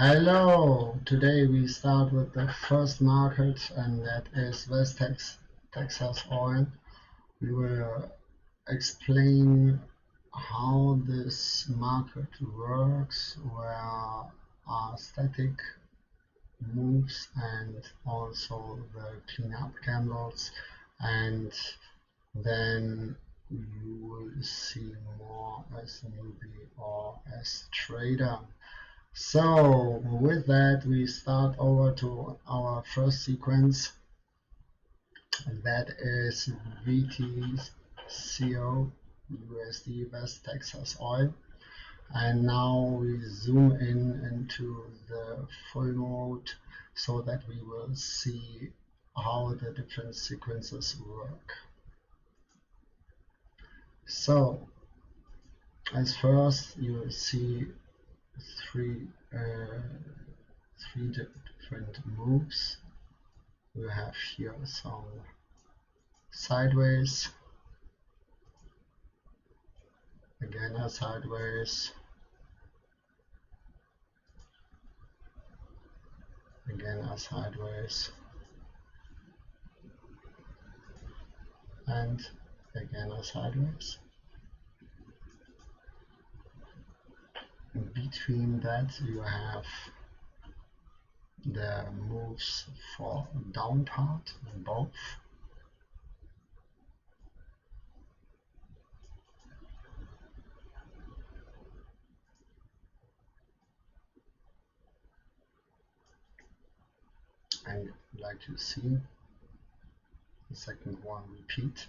Hello! Today we start with the first market, and that is West Texas oil. We will explain how this market works, where are static moves and also the cleanup candles, and then you will see more as a newbie or as trader. So with that, we start over to our first sequence, and that is VTCO USD West Texas oil. And now we zoom in into the full mode so that we will see how the different sequences work. So as first you will see three different moves. We have here some sideways, again a sideways, again a sideways, and again a sideways. In between that you have the moves for down part, both. And like you see, the second one repeat.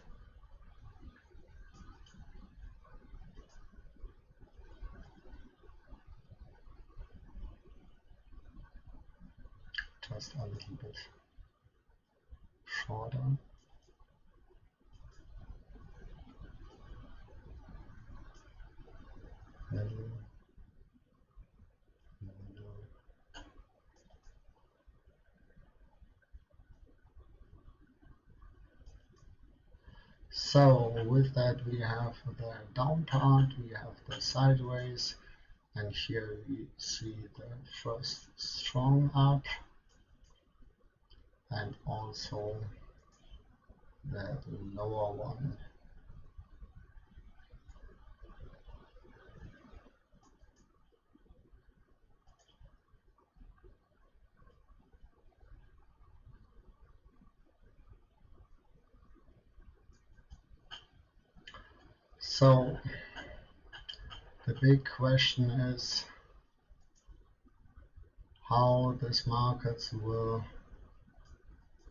Just a little bit shorter. Middle. So with that we have the down part, we have the sideways, and here we see the first strong up and also the lower one. So the big question is how this market will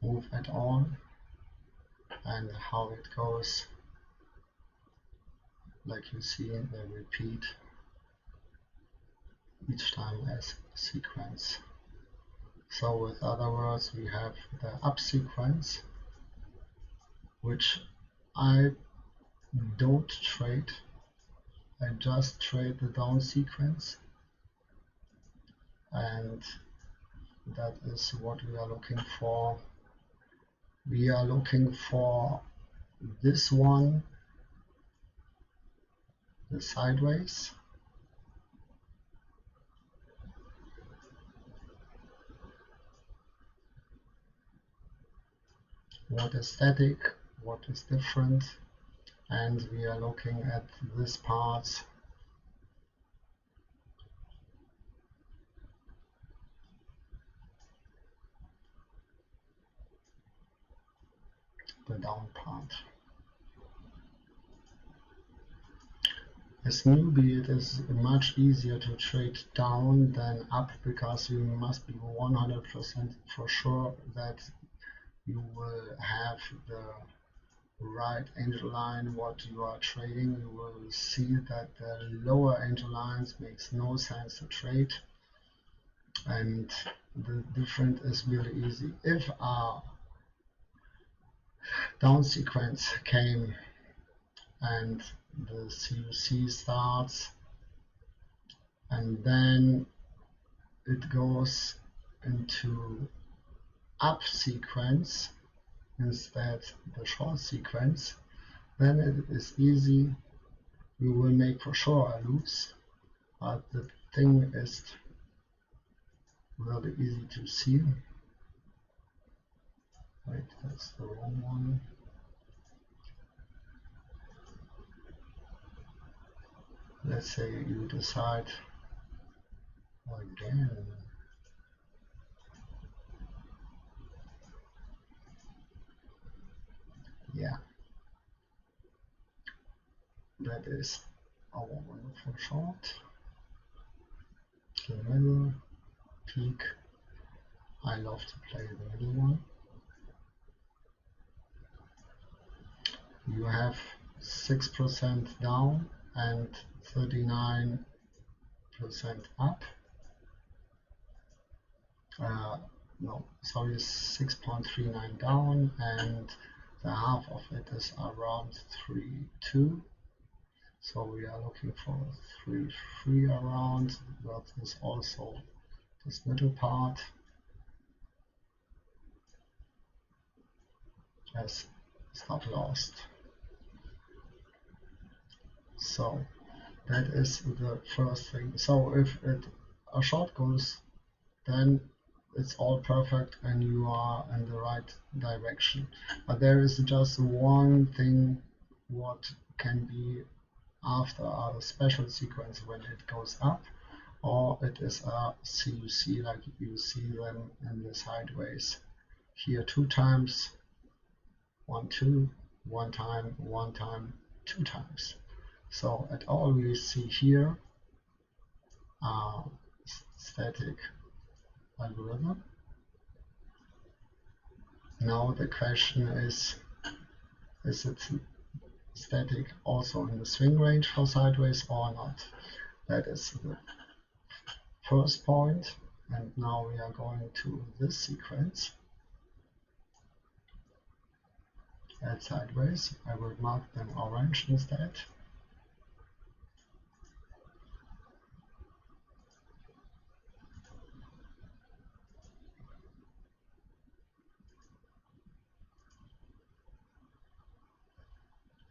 move at all and how it goes. Like you see, they repeat each time as a sequence. So with other words, we have the up sequence, which I don't trade. I just trade the down sequence, and that is what we are looking for. We are looking for this one, the sideways, what is static, what is different, and we are looking at this part, the down part. As newbie, it is much easier to trade down than up, because you must be 100% for sure that you will have the right angel line what you are trading. You will see that the lower angel lines makes no sense to trade, and the difference is really easy. If a down sequence came and the CUC starts and then it goes into up sequence instead the short sequence, then it is easy. You will make for sure a loose, but the thing is really easy to see. Wait, that's the wrong one. Let's say you decide again. Yeah, that is our wonderful short. The middle, peak. I love to play the middle one. You have 6% down and 39% up. No, sorry, 6.39 down, and the half of it is around 3.2. So we are looking for 3.3 around. That is also this middle part as stop loss. So that is the first thing. So if a short goes, then it's all perfect and you are in the right direction. But there is just one thing what can be after a special sequence when it goes up, or it is a CUC like you see them in the sideways. Here 2 times, 1, 2, 1 time, 1 time, 2 times. So at all we see here static algorithm. Now the question is it static also in the swing range for sideways or not? That is the first point. And now we are going to this sequence. Add sideways. I will mark them orange instead.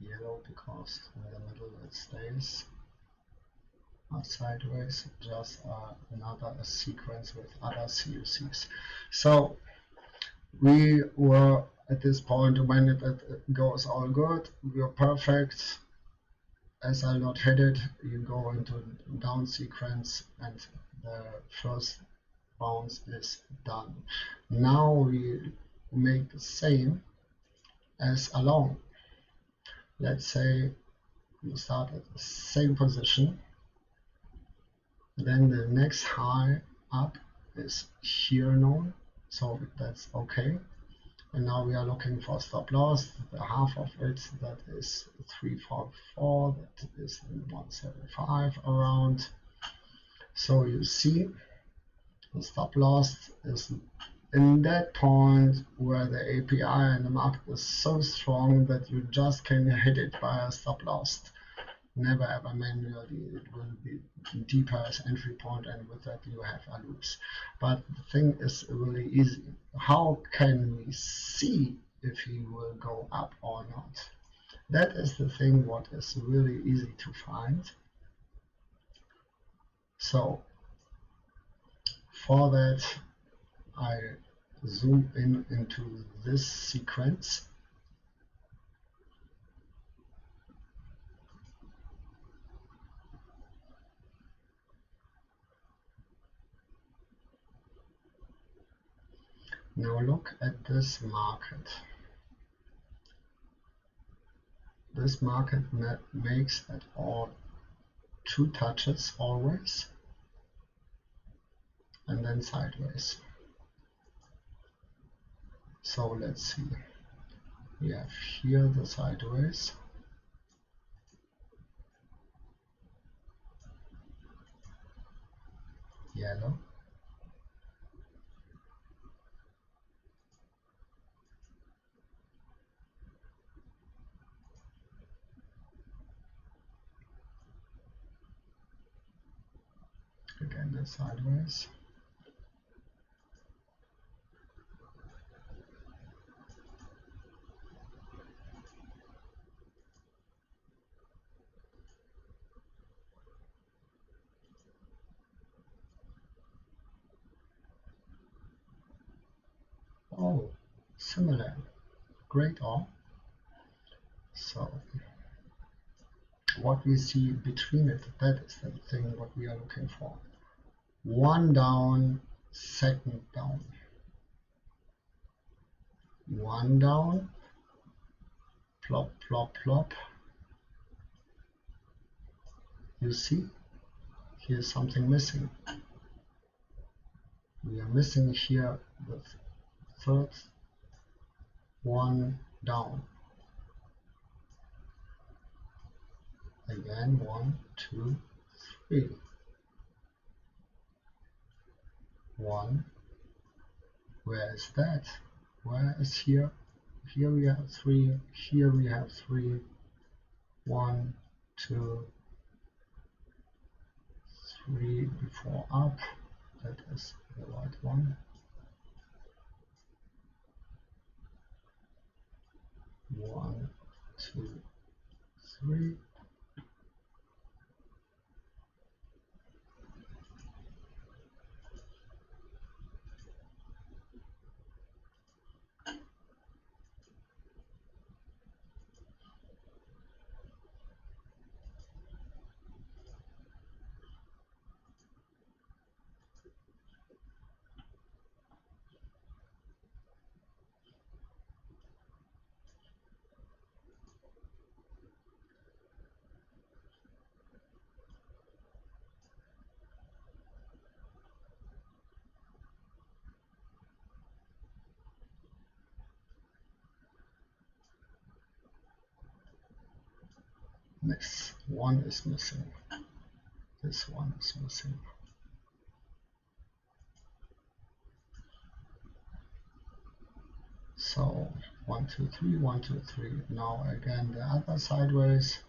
Yellow because in the middle it stays. Sideways, just another sequence with other CUCs. So we were at this point when it goes all good, we are perfect. As I not hit it, you go into down sequence and the first bounce is done. Now we make the same as along. Let's say you start at the same position. Then the next high up is here known, so that's okay. And now we are looking for stop loss. The half of it, that is 344, that is 175 around. So you see the stop loss is in that point where the API and the market is so strong that you just can hit it by a stop loss. Never ever manually, it will be deeper as entry point, and with that you have a loops. But the thing is really easy. How can we see if he will go up or not? That is the thing what is really easy to find. So for that I zoom in into this sequence. Now look at this market. This market makes at all 2 touches always, and then sideways. So let's see. We have here the sideways. Yellow. Again the sideways. similar, great all. So what we see between it, that is the thing what we are looking for. One down, second down. One down, plop, plop, plop. You see, here's something missing. We are missing here the third one down. Again, 1, 2, 3. 1. Where is that? Where is here? Here we have 3. Here we have 3. 1, 2, 3 before up. That is the right one. 1, 2, 3. This one is missing. This one is missing. So 1, 2, 3, 1, 2, 3. Now again the other sideways.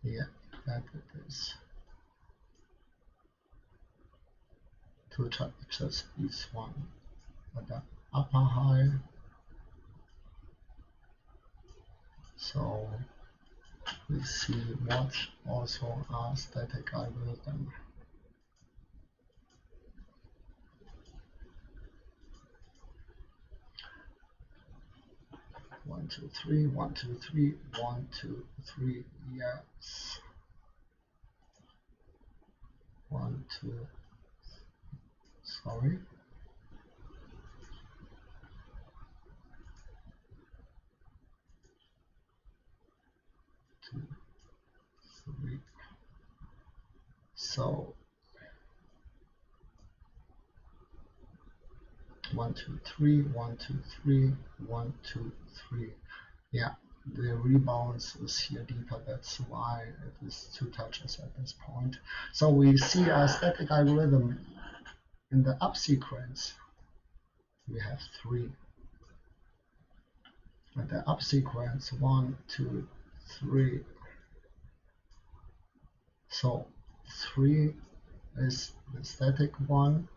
Yeah, that it is. 2 touches each one at the upper high. So we see what also are static algorithm. 1, 2, 3, 1, 2, 3, 1, 2, 3, yes. 1, 2, sorry. 2, 3. So 1, 2, 3, 1, 2, 3, 1, 2, 3. Yeah, the rebounds is here deeper. That's why it is 2 touches at this point. So we see a static algorithm in the up sequence. We have 3. At the up sequence, 1, 2, 3. So 3 is the static one.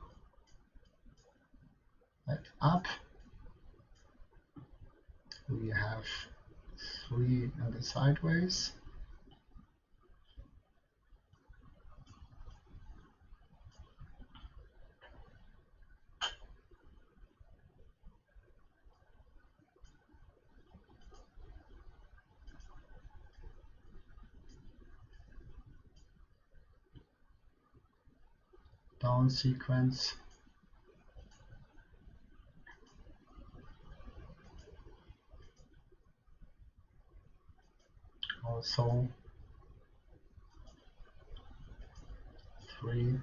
At up, we have 3 in the sideways. Down sequence. Also 3.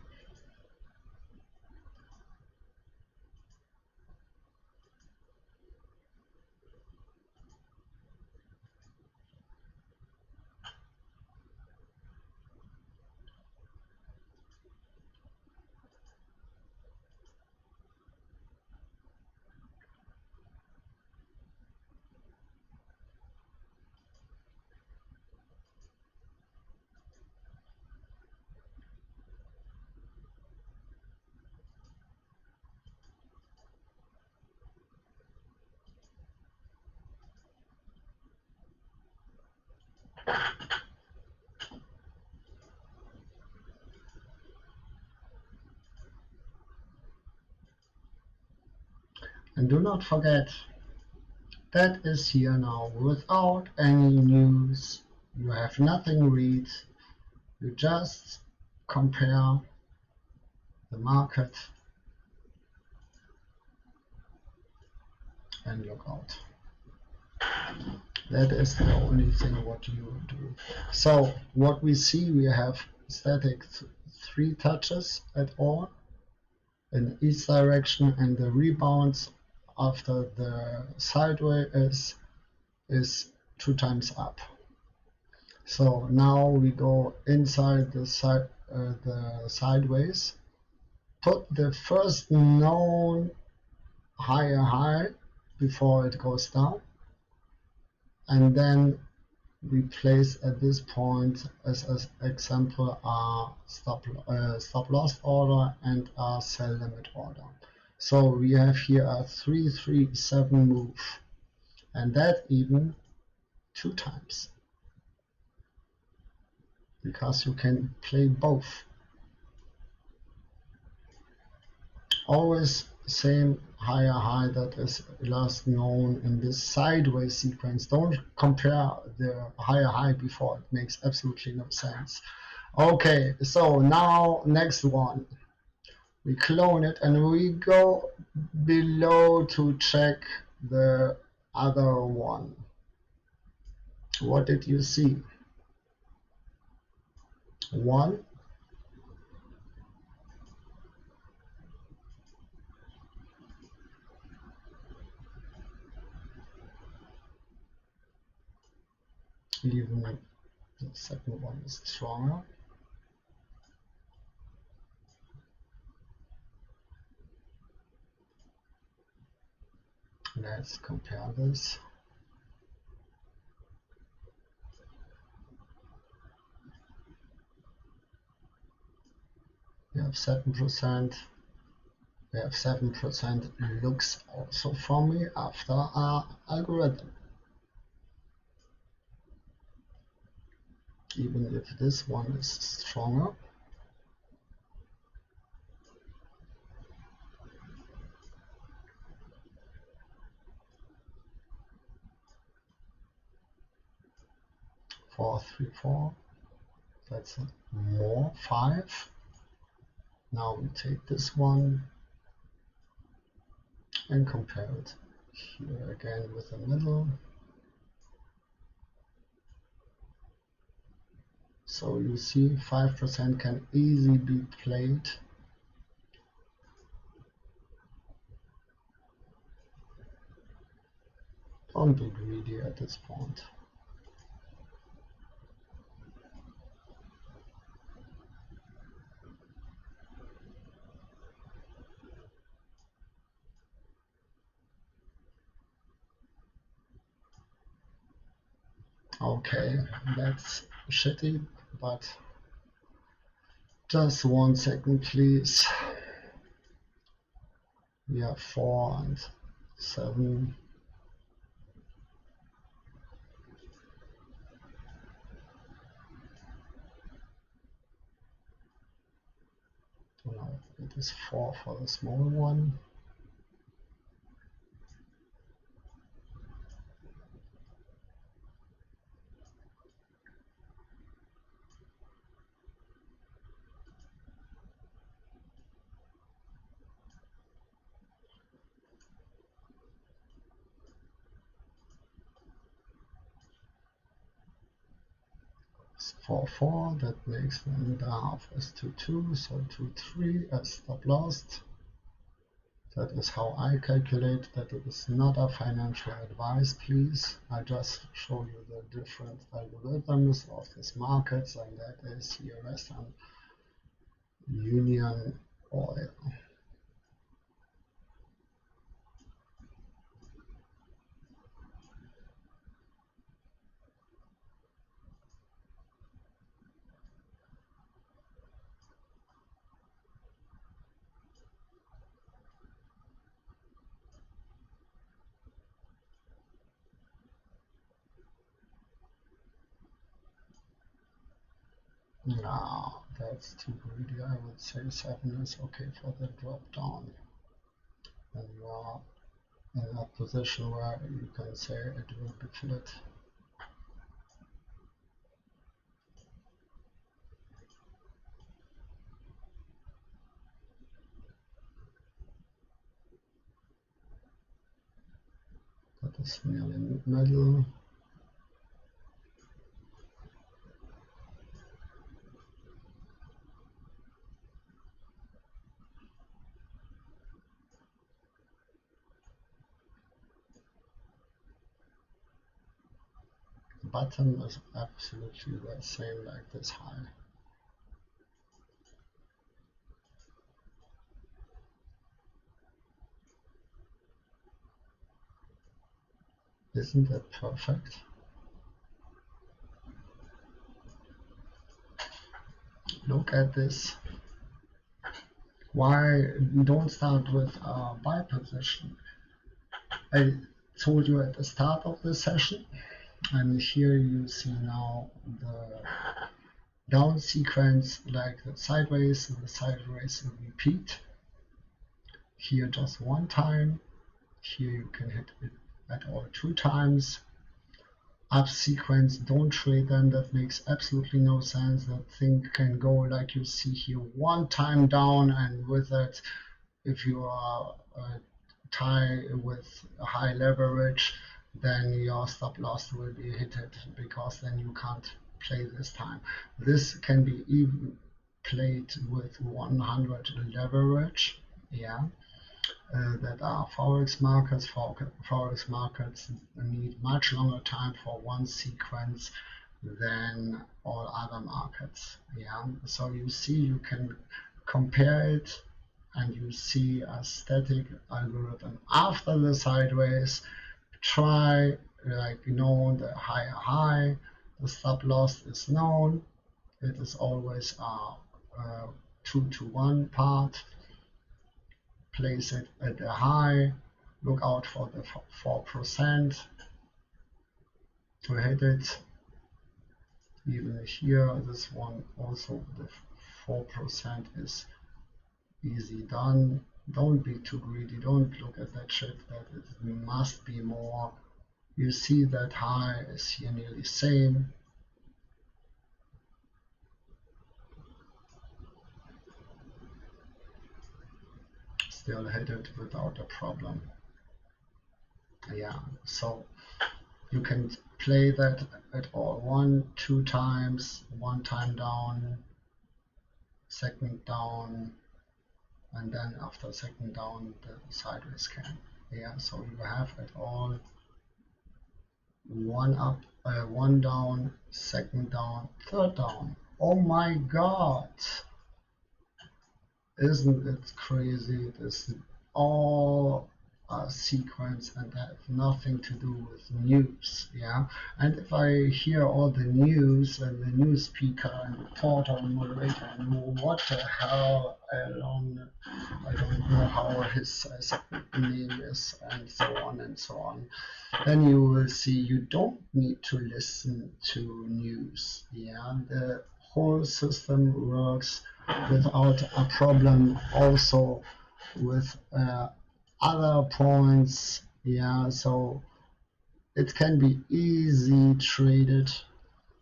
And do not forget, that is here now without any news. You have nothing read. You just compare the market and look out. That is the only thing what you do. So what we see, we have static 3 touches at all in each direction, and the rebounds after the sideways is 2 times up. So now we go inside the sideways, put the first known higher high before it goes down, and then we place at this point as an example a stop loss order and a sell limit order. So we have here a 337 move, and that even 2 times, because you can play both. Always same higher high that is last known in this sideways sequence. Don't compare the higher high before, it makes absolutely no sense. Okay, so now next one, we clone it and we go below to check the other one. What did you see? 1, even the second one is stronger. Let's compare this. We have 7%. We have 7% looks also for me after our algorithm. Even if this one is stronger. Four, 3, 4. That's more 5. Now we take this one and compare it here again with the middle. So you see 5% can easily be played. Don't be greedy at this point. Okay, that's shitty, but just 1 second please. We have 4 and 7. No, it is 4 for the small one. It's 4, 4, that makes 1.5 as 2, 2, so 2, 3 as stop loss. That is how I calculate. That it is not a financial advice, please. I just show you the different algorithms of these markets, and that is here Western Union Oil. No, that's too greedy. I would say 7 is okay for the drop down. Then you are in a position where you can say it will be filled. That is nearly middle. The bottom is absolutely the same like this high. Isn't that perfect? Look at this. Why don't start with a buy position? I told you at the start of the session, and here you see now the down sequence like the sideways repeat. Here just one time. Here you can hit it at all 2 times. Up sequence, don't trade them, that makes absolutely no sense. That thing can go like you see here, 1 time down, and with that, if you are tie with a high leverage, then your stop loss will be hit because then you can't play this time. This can be even played with 100 leverage, yeah. That are forex markets. Forex markets need much longer time for one sequence than all other markets. Yeah, so you see, you can compare it, and you see a static algorithm after the sideways. Try, like, the higher high, the stop loss is known. It is always a 2-to-1 part. Place it at the high, look out for the 4% to hit it. Even here, this one also, the 4% is easy done. Don't be too greedy, don't look at that shit that it must be more. You see that high is here nearly same. Still hit it without a problem. Yeah, so you can play that at all 1-2 times, 1 time down, second down, and then after second down the sideways scan. Yeah, so you have at all 1 up, 1 down, second down, third down. Oh my god! Isn't it crazy? This is all a sequence and have nothing to do with news. Yeah, and if I hear all the news and the news speaker and reporter and moderator and what the hell, I don't know how his name is, and so on and so on, then you will see you don't need to listen to news. Yeah, the whole system works without a problem, also with other points. Yeah, so it can be easy traded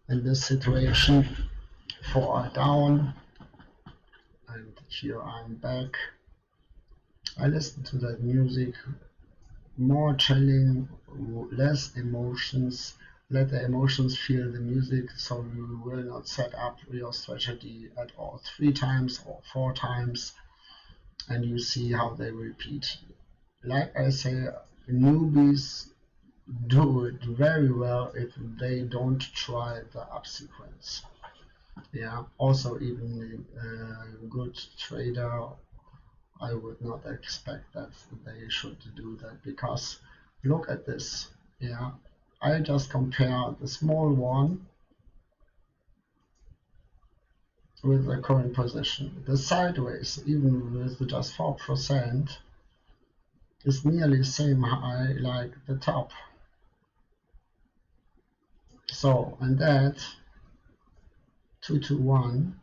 in this situation for a down. And here I'm back. I listen to that music, more chilling, less emotions. Let the emotions feel the music, so you will not set up your strategy at all 3 times or 4 times, and you see how they repeat. Like I say, newbies do it very well if they don't try the up sequence. Yeah, also even a good trader, I would not expect that they should do that, because look at this. Yeah, I just compare the small one with the current position. The sideways, even with just 4%, is nearly same high like the top. So, and that 2-to-1,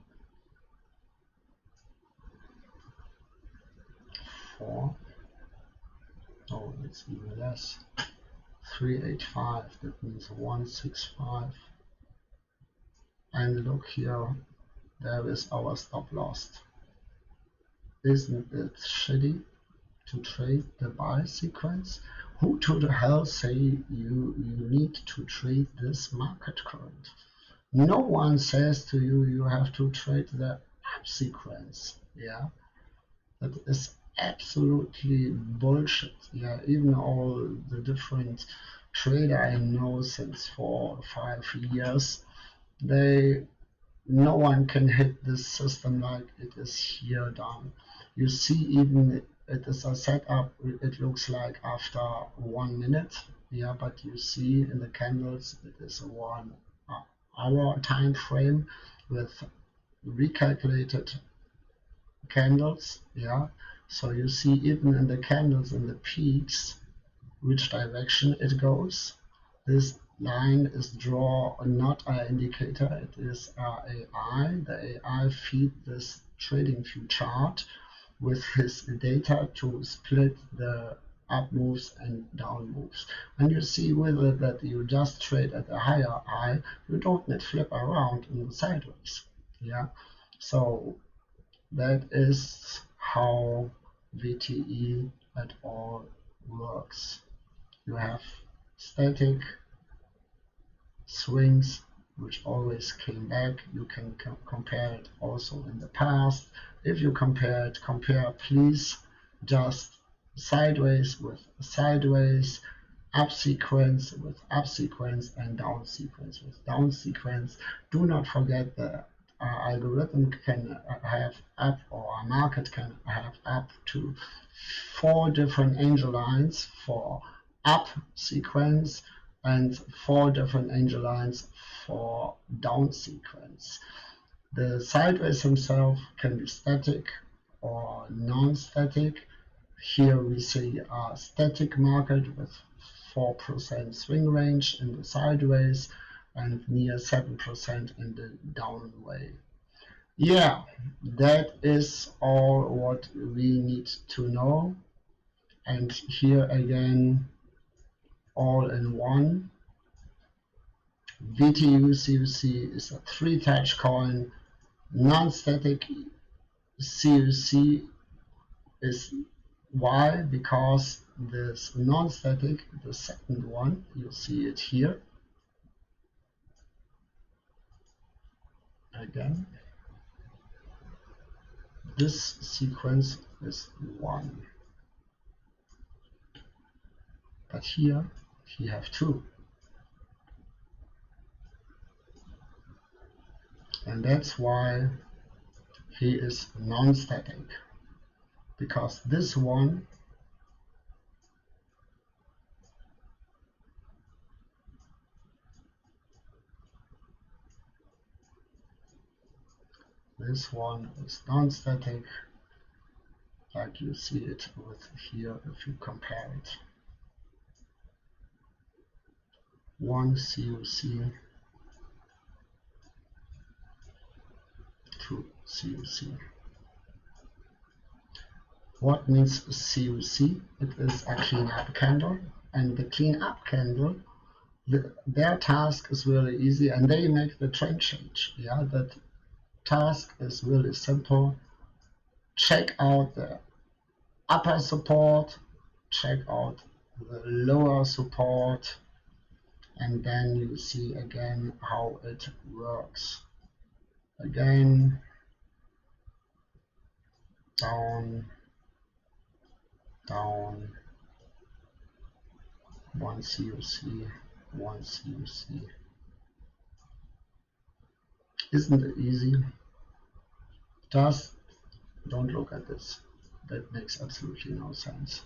4, Oh, it's even less. 385, that means 165. And look here, there is our stop loss. Isn't it shitty to trade the buy sequence? Who to the hell say you need to trade this market current? No one says to you you have to trade the up sequence. Yeah, that is absolutely bullshit. Yeah, even all the different trader I know since 4 or 5 years, they no one can hit this system like it is here done. You see, even it is a setup, it looks like after 1 minute, yeah, but you see in the candles it is a 1 hour time frame with recalculated candles, yeah. So you see even in the candles in the peaks which direction it goes. This line is draw not an indicator, it is AI. The AI feed this trading view chart with his data to split the up moves and down moves. And you see with it that you just trade at a higher high, you don't need flip around in the sideways. Yeah. So that is how VTE at all works. You have static swings which always came back. You can compare it also in the past. If you compare please just sideways with sideways, up sequence with up sequence, and down sequence with down sequence. Do not forget that algorithm can have up, or a market can have up to 4 different angel lines for up sequence and 4 different angel lines for down sequence. The sideways himself can be static or non-static. Here we see a static market with 4% swing range in the sideways and near 7% in the down way. Yeah, that is all what we need to know. And here again, all in one. VTU CUC is a 3-touch coin. Non-static CUC is why? Because this non-static, the second one, you see it here. Again, this sequence is 1. But here, you have 2. And that's why he is non-static. Because this one is non-static, like you see it with here if you compare it. 1 CUC, 2 CUC. What means CUC? It is a clean-up candle, and the clean-up candle, their task is really easy, and they make the trend change. Yeah, that task is really simple. Check out the upper support, check out the lower support, and then you see again how it works. Again, down, down, 1 CUC, 1 CUC. Isn't it easy? Just don't look at this. That makes absolutely no sense.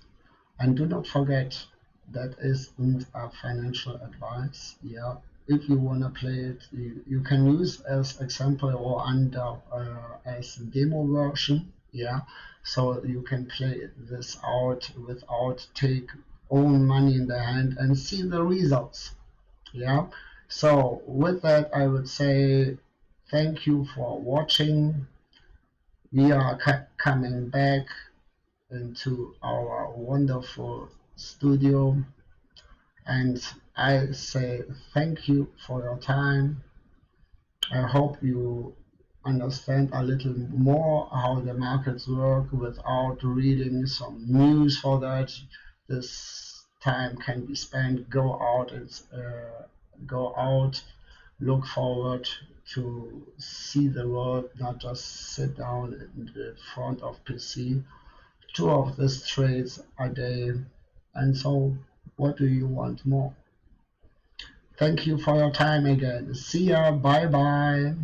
And do not forget, that isn't a financial advice. Yeah, if you want to play it, you can use as example or under as demo version. Yeah, so you can play this out without take own money in the hand and see the results. Yeah, so with that I would say thank you for watching. We are coming back into our wonderful studio, and I say thank you for your time. I hope you understand a little more how the markets work without reading some news for that. This time can be spent, go out, look forward to see the world, not just sit down in the front of PC. Two of these trades a day, and so what do you want more? Thank you for your time again. See ya. Bye bye.